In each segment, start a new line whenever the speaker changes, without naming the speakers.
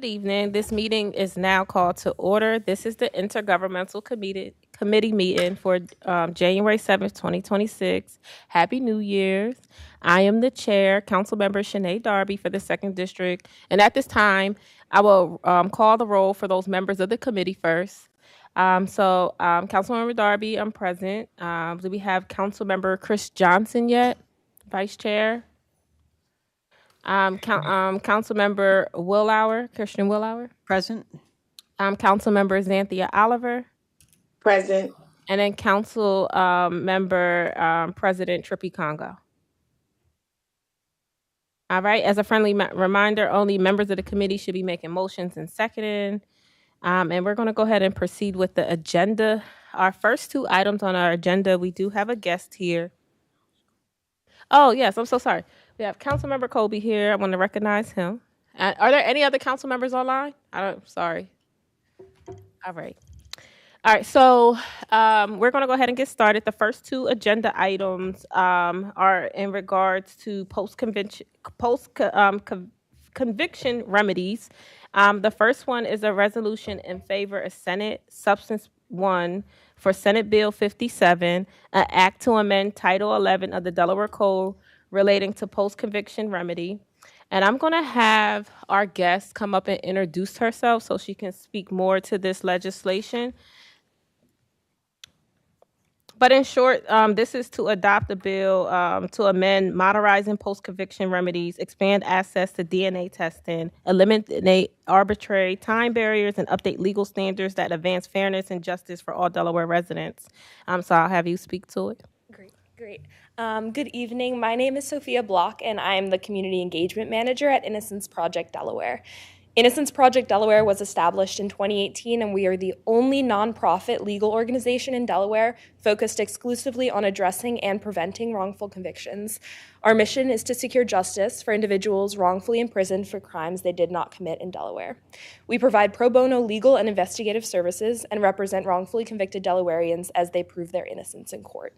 Good evening. This meeting is now called to order. This is the Intergovernmental Committee meeting for January 7th, 2026. Happy New Year's. I am the chair, Councilmember Shanae Darby for the 2nd District. And at this time, I will call the roll for those members of the committee first. Councilmember Darby, I'm present. Do we have Councilmember Chris Johnson yet? Vice Chair? Councilmember Christian Willauer.
Present.
Councilmember Xanthia Oliver.
Present.
And then member President Trippy Congo. All right, as a friendly reminder, only members of the committee should be making motions and seconding. And we're going to go ahead and proceed with the agenda. Our first two items on our agenda, we do have a guest here. Oh, yes, I'm so sorry. We have Councilmember Colby here. I want to recognize him. Are there any other council members online? Sorry. All right. All right, so we're going to go ahead and get started. The first two agenda items are in regards to post-conviction remedies. The first one is a resolution in favor of Senate Substance 1 for Senate Bill 57, an act to amend Title 11 of the Delaware Code relating to post-conviction remedy. And I'm going to have our guest come up and introduce herself so she can speak more to this legislation. But in short, this is to adopt a bill to amend modernizing post-conviction remedies, expand access to DNA testing, eliminate arbitrary time barriers, and update legal standards that advance fairness and justice for all Delaware residents. So I'll have you speak to it.
Great. Good evening. My name is Sophia Block, and I am the Community Engagement Manager at Innocence Project Delaware. Innocence Project Delaware was established in 2018, and we are the only nonprofit legal organization in Delaware focused exclusively on addressing and preventing wrongful convictions. Our mission is to secure justice for individuals wrongfully imprisoned for crimes they did not commit in Delaware. We provide pro bono legal and investigative services and represent wrongfully convicted Delawareans as they prove their innocence in court.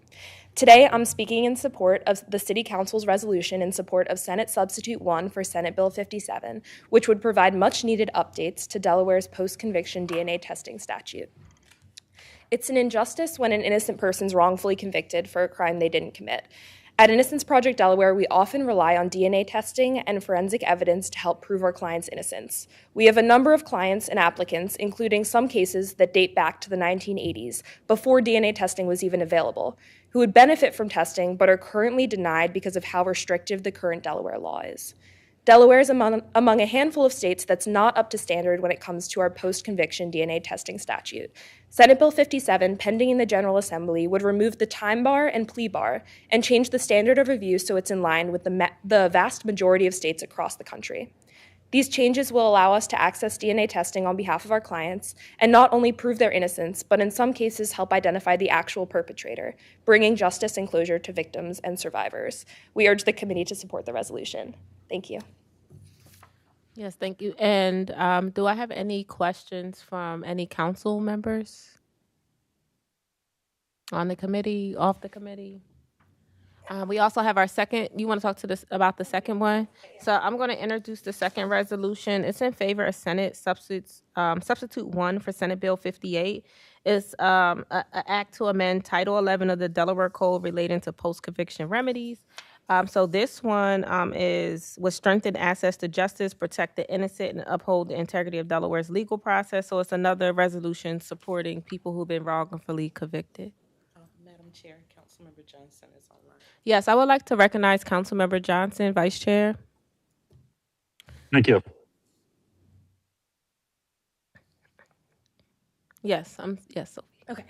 Today, I'm speaking in support of the City Council's resolution in support of Senate Substitute 1 for Senate Bill 57, which would provide much-needed updates to Delaware's post-conviction DNA testing statute. It's an injustice when an innocent person's wrongfully convicted for a crime they didn't commit. At Innocence Project Delaware, we often rely on DNA testing and forensic evidence to help prove our clients' innocence. We have a number of clients and applicants, including some cases that date back to the 1980s, before DNA testing was even available, who would benefit from testing but are currently denied because of how restrictive the current Delaware law is. Delaware is among a handful of states that's not up to standard when it comes to our post-conviction DNA testing statute. Senate Bill 57, pending in the General Assembly, would remove the time bar and plea bar and change the standard of review so it's in line with the vast majority of states across the country. These changes will allow us to access DNA testing on behalf of our clients and not only prove their innocence, but in some cases help identify the actual perpetrator, bringing justice and closure to victims and survivors. We urge the committee to support the resolution. Thank you.
Yes, thank you. And do I have any questions from any council members on the committee, off the committee? We also have our second. You want to talk about the second one? So I'm going to introduce the second resolution. It's in favor of Senate Substitute 1 for Senate Bill 58. It's an act to amend Title 11 of the Delaware Code relating to post-conviction remedies. So this one was strengthen access to justice, protect the innocent, and uphold the integrity of Delaware's legal process. So it's another resolution supporting people who've been wrongfully convicted.
Madam Chair, Councilmember Johnson is online.
Yes, I would like to recognize Councilmember Johnson, Vice Chair.
Thank you.
Yes, Sophie.
Okay.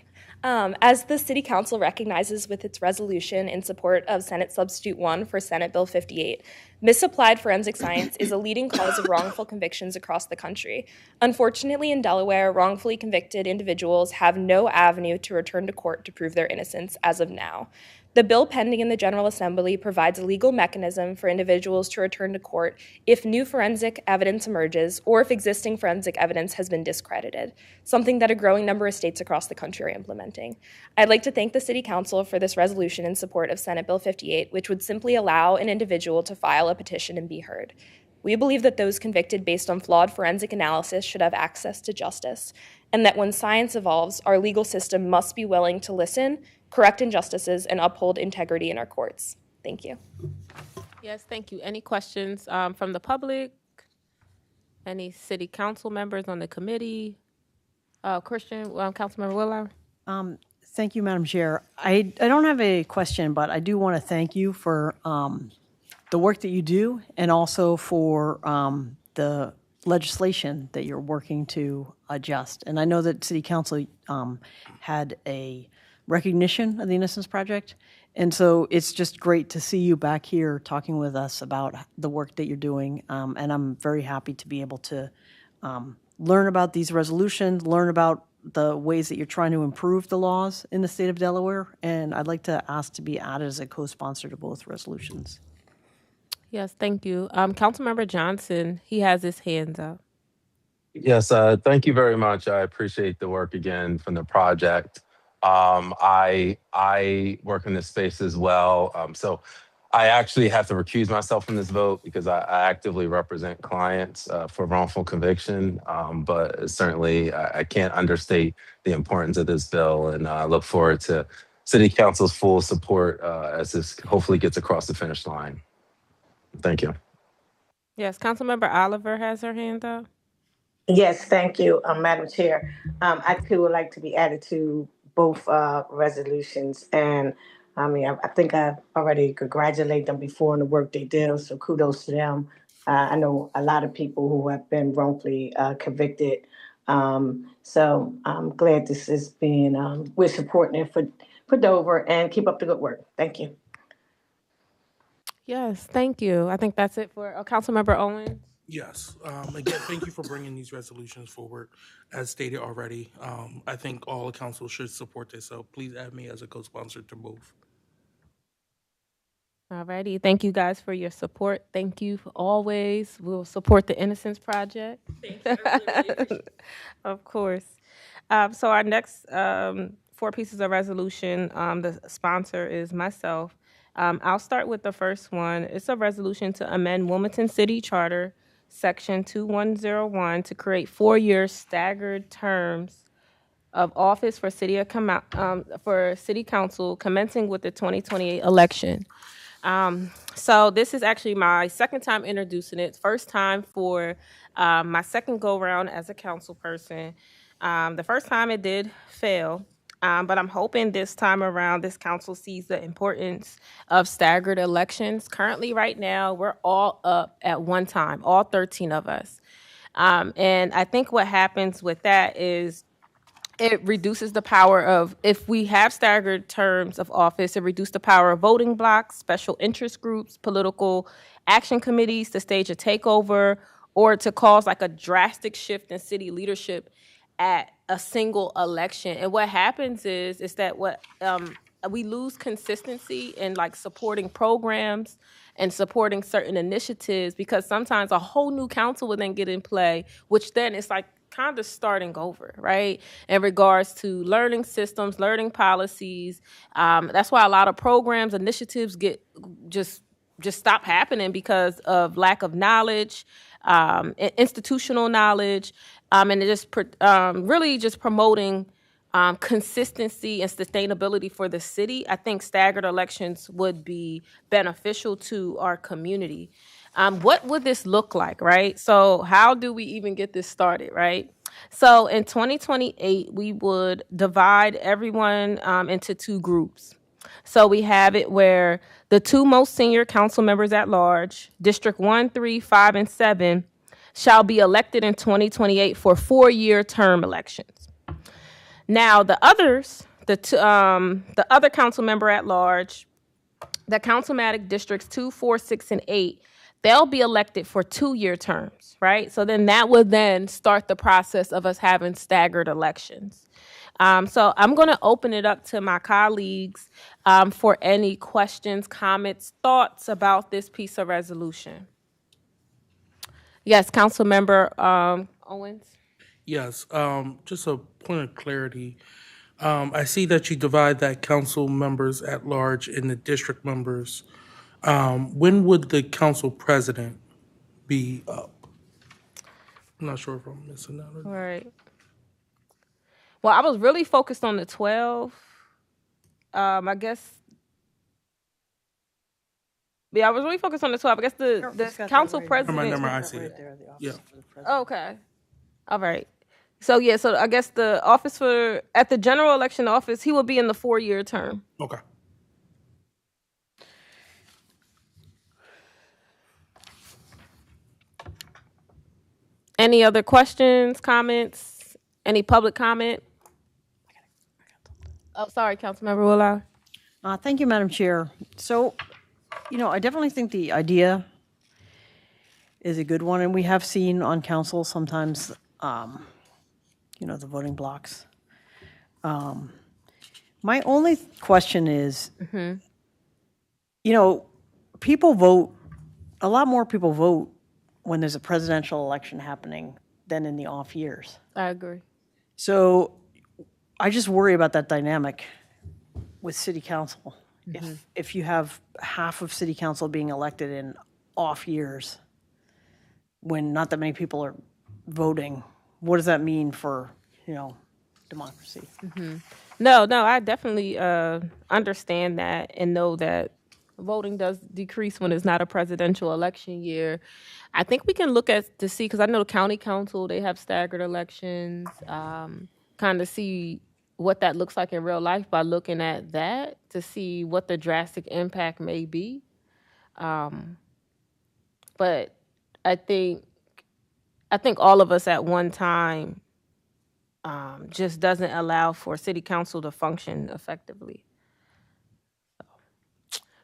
As the City Council recognizes with its resolution in support of Senate Substitute 1 for Senate Bill 58, misapplied forensic science is a leading cause of wrongful convictions across the country. Unfortunately, in Delaware, wrongfully convicted individuals have no avenue to return to court to prove their innocence as of now. The bill pending in the General Assembly provides a legal mechanism for individuals to return to court if new forensic evidence emerges or if existing forensic evidence has been discredited, something that a growing number of states across the country are implementing. I'd like to thank the City Council for this resolution in support of Senate Bill 58, which would simply allow an individual to file a petition and be heard. We believe that those convicted based on flawed forensic analysis should have access to justice, and that when science evolves, our legal system must be willing to listen, correct injustices, and uphold integrity in our courts. Thank you.
Yes, thank you. Any questions from the public? Any city council members on the committee? Christian, Councilmember Willow?
Thank you, Madam Chair. I don't have a question, but I do want to thank you for the work that you do and also for the legislation that you're working to adjust. And I know that City Council had a recognition of the Innocence Project. And so it's just great to see you back here talking with us about the work that you're doing. And I'm very happy to be able to learn about these resolutions, learn about the ways that you're trying to improve the laws in the state of Delaware. And I'd like to ask to be added as a co-sponsor to both resolutions.
Yes, thank you. Councilmember Johnson, he has his hands up.
Yes, thank you very much. I appreciate the work again from the project. I work in this space as well. So I actually have to recuse myself from this vote because I actively represent clients for wrongful conviction. But certainly I can't understate the importance of this bill, and I look forward to City Council's full support as this hopefully gets across the finish line. Thank you.
Yes, Councilmember Oliver has her hand up.
Yes, thank you, Madam Chair. I too would like to be added to both resolutions, and I think I already congratulate them before on the work they did, so kudos to them. I know a lot of people who have been wrongfully convicted, so I'm glad this is being, we're supporting it for Dover, and keep up the good work. Thank you.
Yes, thank you. I think that's it for Councilmember Owens.
Yes. Again, thank you for bringing these resolutions forward. As stated already, I think all the council should support this. So please add me as a co-sponsor to both.
Alrighty, thank you guys for your support. Thank you for always. We'll support the Innocence Project. Thank you. Of course. So our next 4 pieces of resolution, the sponsor is myself. I'll start with the first one. It's a resolution to amend Wilmington City Charter, Section 2101, to create 4-year staggered terms of office for city council commencing with the 2028 election. So this is actually my second time introducing it. First time for my second go round as a council person. The first time it did fail. But I'm hoping this time around, this council sees the importance of staggered elections. Currently, right now, we're all up at one time, all 13 of us. And I think what happens with that is it reduces the power of, if we have staggered terms of office, it reduces the power of voting blocks, special interest groups, political action committees to stage a takeover or to cause like a drastic shift in city leadership at a single election. And what happens is that we lose consistency in like supporting programs and supporting certain initiatives, because sometimes a whole new council will then get in play, which then it's like kind of starting over, right? In regards to learning systems, learning policies. That's why a lot of programs, initiatives get just stop happening because of lack of knowledge, institutional knowledge, and it just really just promoting consistency and sustainability for the city. I think staggered elections would be beneficial to our community. What would this look like, right? So how do we even get this started, right? So in 2028, we would divide everyone into 2 groups. So we have it where the 2 most senior council members at large, District 1, 3, 5, and 7, shall be elected in 2028 for 4-year term elections. Now, the others, the other council member at large, the councilmatic districts 2, 4, 6, and 8, they'll be elected for 2-year terms, right? So then that would then start the process of us having staggered elections. So I'm going to open it up to my colleagues for any questions, comments, thoughts about this piece of resolution. Yes, Councilmember Owens.
Yes. Just a point of clarity. I see that you divide that council members at large and the district members. When would the council president be up. I'm not sure if I'm missing out or
All
not.
right. Well, I was really focused on the 12. I guess. Yeah, I was really focused on the 12. I guess the council president.
Never mind, I see it. Yeah.
Okay. All right. So yeah, so I guess the office at the general election office, he will be in the 4-year term.
Okay.
Any other questions, comments? Any public comment? Oh, sorry, Councilmember Willow.
Thank you, Madam Chair. So, I definitely think the idea is a good one, and we have seen on council sometimes, the voting blocks. My only question is, people vote, a lot more people vote when there's a presidential election happening than in the off years.
I agree.
So I just worry about that dynamic with city council. If you have half of city council being elected in off years, when not that many people are voting, what does that mean for, democracy?
No, I definitely understand that and know that voting does decrease when it's not a presidential election year. I think we can look to see, because I know the county council, they have staggered elections, kind of see what that looks like in real life by looking at that to see what the drastic impact may be. But I think all of us at one time just doesn't allow for city council to function effectively.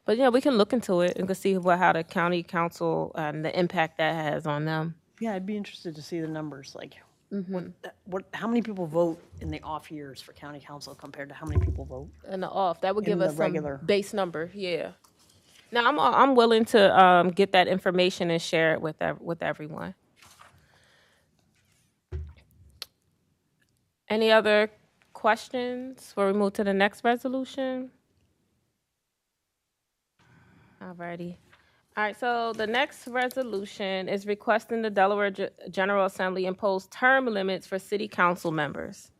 But yeah, we can look into it and can see how the county council and the impact that has on them.
Yeah, I'd be interested to see the numbers, like how many people vote in the off years for county council compared to how many people vote
And the off, that would give
in
us
the
some
regular
base number. Yeah. Now I'm willing to get that information and share it with everyone. Any other questions before we move to the next resolution? Alrighty. All right, so the next resolution is requesting the Delaware General Assembly impose term limits for city council members.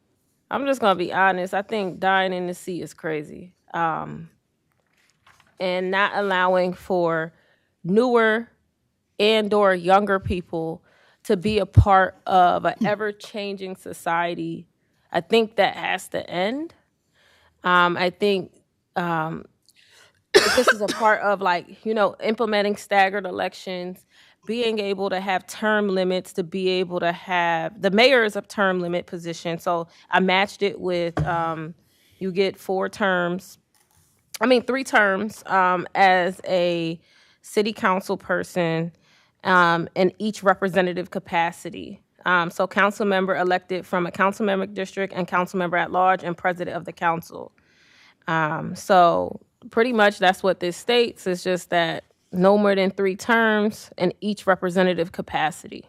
I'm just gonna be honest, I think dying in the seat is crazy. And not allowing for newer and/or younger people to be a part of an ever-changing society, I think that has to end. I think this is a part of implementing staggered elections, being able to have term limits, to be able to have the mayor is a term limit position. So I matched it with you get 3 terms as a city council person in each representative capacity. So council member elected from a council member district and council member at large and president of the council. So pretty much that's what this states. It's just that no more than 3 terms in each representative capacity.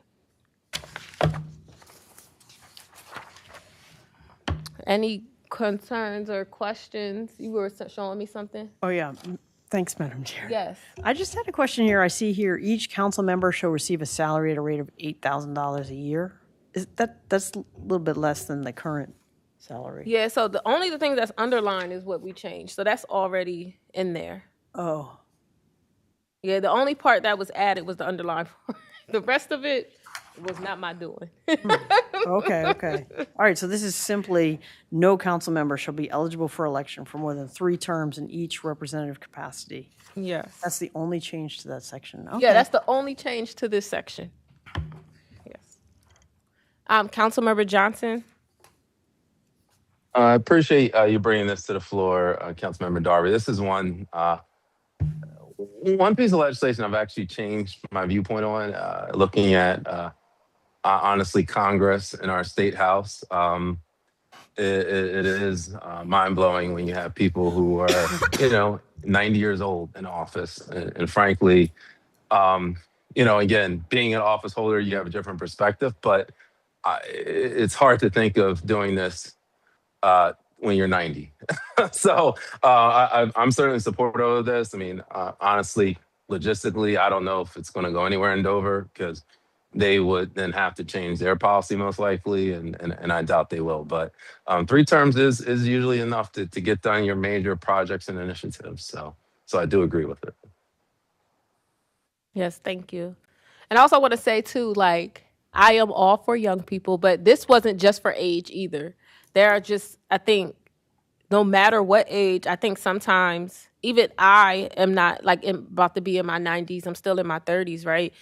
Any concerns or questions? You were showing me something?
Oh, yeah. Thanks, Madam Chair.
Yes.
I just had a question here. I see here each council member shall receive a salary at a rate of $8,000 a year. That's a little bit less than the current salary.
Yeah, so the thing that's underlined is what we changed. So that's already in there.
Oh.
Yeah, the only part that was added was the underlined part. The rest of it was not my doing.
Okay. All right, so this is simply no council member shall be eligible for election for more than 3 terms in each representative capacity.
Yes.
That's the only change to that section. Okay.
Yeah, that's the only change to this section. Yes. Councilmember Johnson.
I appreciate you bringing this to the floor, Councilmember Darby. This is one piece of legislation I've actually changed my viewpoint on, looking at, honestly, Congress and our state house. It is mind-blowing when you have people who are, 90 years old in office. And frankly, again, being an office holder, you have a different perspective, but it's hard to think of doing this when you're 90. So I'm certainly supportive of this. I mean, honestly, logistically, I don't know if it's going to go anywhere in Dover because they would then have to change their policy most likely, and I doubt they will. But 3 terms is usually enough to get done your major projects and initiatives. So I do agree with it.
Yes, thank you. And I also want to say too, like, I am all for young people, but this wasn't just for age either. There are just, I think, no matter what age, I think sometimes even I am not like about to be in my 90s. I'm still in my 30s, right?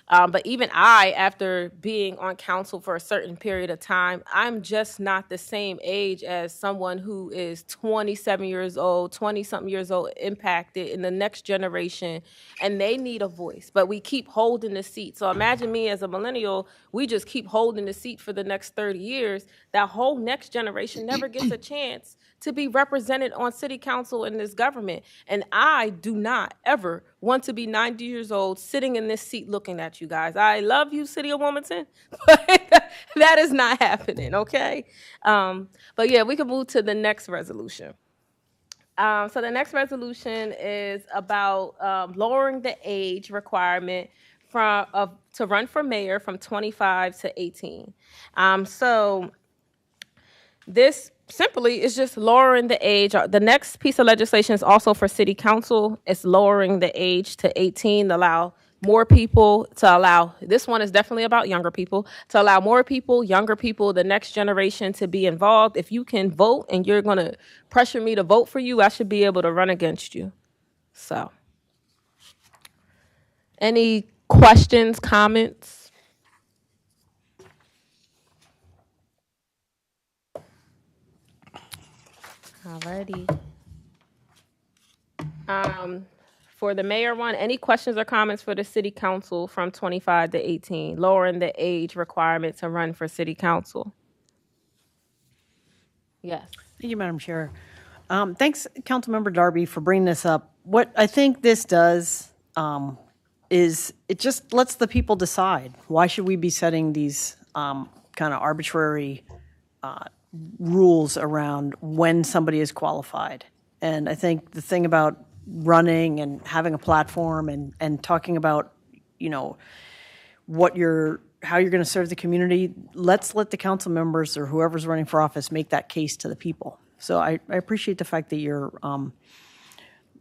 But even I, after being on council for a certain period of time, I'm just not the same age as someone who is 27 years old, 20 something years old, impacted in the next generation, and they need a voice. But we keep holding the seat. So imagine me as a millennial, we just keep holding the seat for the next 30 years. That whole next generation never gets a chance to be represented on city council in this government. And I do not ever want to be 90 years old sitting in this seat looking at you guys. I love you, City of Wilmington, but that is not happening, okay? But yeah, we can move to the next resolution. So the next resolution is about lowering the age requirement to run for mayor from 25 to 18. So this simply is just lowering the age. The next piece of legislation is also for city council. It's lowering the age to 18 to allow more people, this one is definitely about younger people, to allow more people, younger people, the next generation to be involved. If you can vote and you're going to pressure me to vote for you, I should be able to run against you. So, any questions, comments? Alrighty. For the mayor one, any questions or comments for the city council from 25 to 18, lowering the age requirement to run for city council? Yes.
Thank you, Madam Chair. Thanks, Councilmember Darby, for bringing this up. What I think this does is it just lets the people decide. Why should we be setting these kind of arbitrary rules around when somebody is qualified? And I think the thing about running and having a platform and talking about, you know, how you're going to serve the community, let's let the council members or whoever's running for office make that case to the people. So I appreciate the fact that you're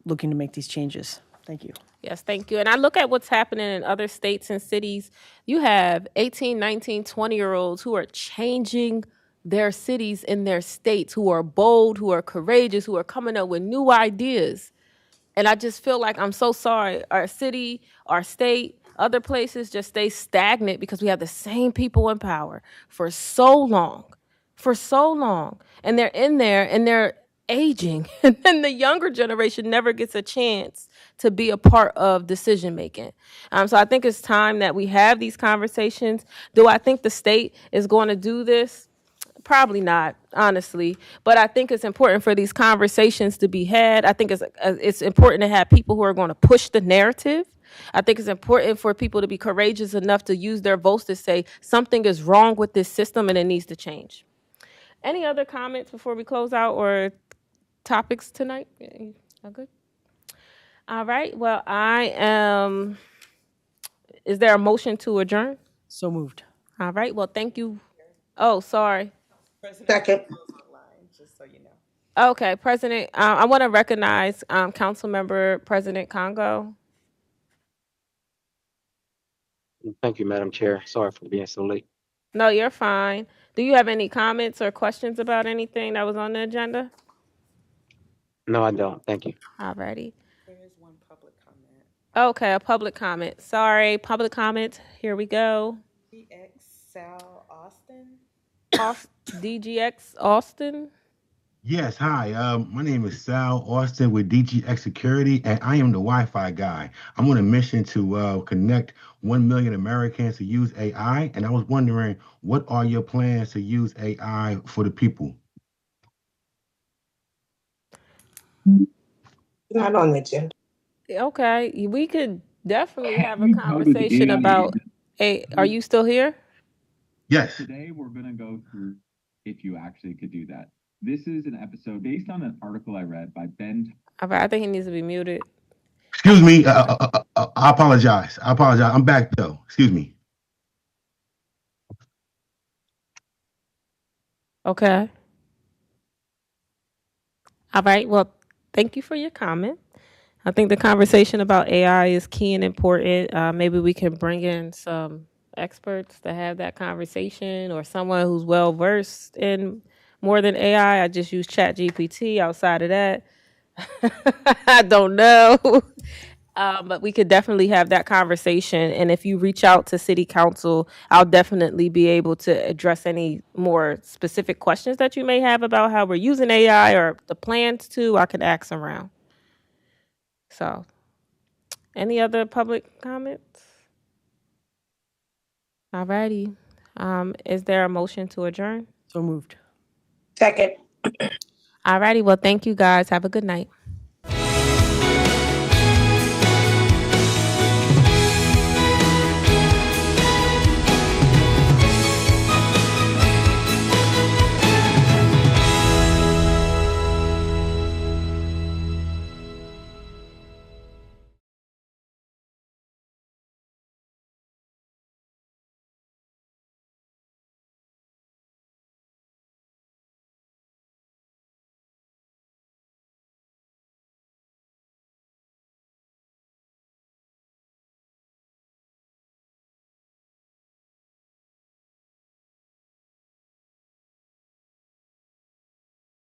looking to make these changes. Thank you.
Yes, thank you. And I look at what's happening in other states and cities. You have 18, 19, 20-year-olds who are changing their cities in their states, who are bold, who are courageous, who are coming up with new ideas. And I just feel like I'm so sorry. Our city, our state, other places just stay stagnant because we have the same people in power for so long. And they're in there and they're aging. And then the younger generation never gets a chance to be a part of decision making. So I think it's time that we have these conversations. Do I think the state is going to do this? Probably not, honestly. But I think it's important for these conversations to be had. I think it's important to have people who are going to push the narrative. I think it's important for people to be courageous enough to use their votes to say something is wrong with this system and it needs to change. Any other comments before we close out or topics tonight? All good? All right. Well, is there a motion to adjourn?
So moved.
All right. Well, thank you. Oh, sorry.
Second.
Okay, President, I want to recognize Councilmember President Congo.
Thank you, Madam Chair. Sorry for being so late.
No, you're fine. Do you have any comments or questions about anything that was on the agenda?
No, I don't. Thank you.
Alrighty.
There is one public comment.
Okay, a public comment. Sorry, public comment. Here we go.
DX Sal Austin.
DGX Austin.
Yes, hi. My name is Sal Austin with DGX Security, and I am the Wi-Fi guy. I'm on a mission to connect 1 million Americans to use AI, and I was wondering, what are your plans to use AI for the people?
Not on the agenda.
Okay, we could definitely have a conversation about. Hey, are you still here?
Yes.
Today, we're going to go through if you actually could do that. This is an episode based on an article I read by Ben.
All right, I think he needs to be muted.
Excuse me. I apologize. I apologize. I'm back though. Excuse me.
Okay. All right. Well, thank you for your comment. I think the conversation about AI is key and important. Maybe we can bring in some experts to have that conversation, or someone who's well versed in more than AI. I just use Chat GPT. Outside of that, I don't know. But we could definitely have that conversation. And if you reach out to City Council, I'll definitely be able to address any more specific questions that you may have about how we're using AI or the plans to. I could ask around. So, any other public comments? Alrighty. Is there a motion to adjourn?
So moved.
Second.
Alrighty. Well, thank you guys. Have a good night.